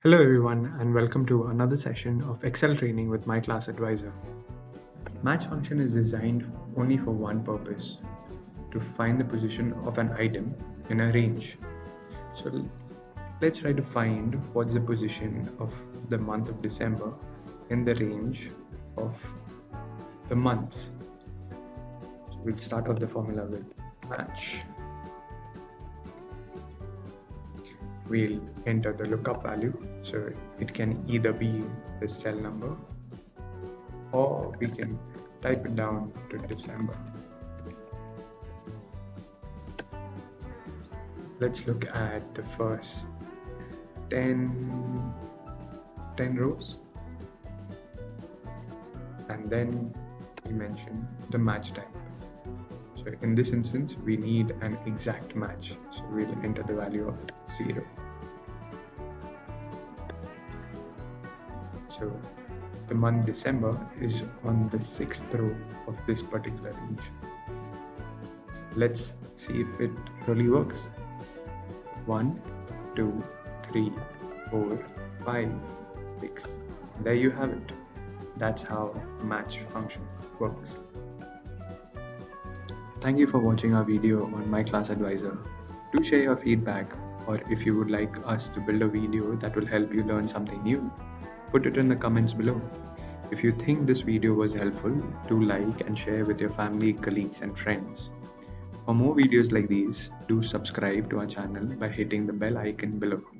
Hello everyone and welcome to another session of Excel training with my class advisor. Match function is designed only for one purpose, to find the position of an item in a range. So let's try to find what's the position of the month of December in the range of the months. So we'll start off the formula with match. We'll enter the lookup value, so it can either be the cell number or we can type it down to December. Let's look at the first 10 rows, and then we mention the match type. So in this instance we need an exact match, so we'll enter the value of 0. So the month December is on the 6th row of this particular range. Let's see if it really works. 1, 2, 3, 4, 5, 6. There you have it. That's how match function works. Thank you for watching our video on My Class Advisor. Do share your feedback, or if you would like us to build a video that will help you learn something new, put it in the comments below. If you think this video was helpful, do like and share with your family, colleagues and friends. For more videos like these, do subscribe to our channel by hitting the bell icon below.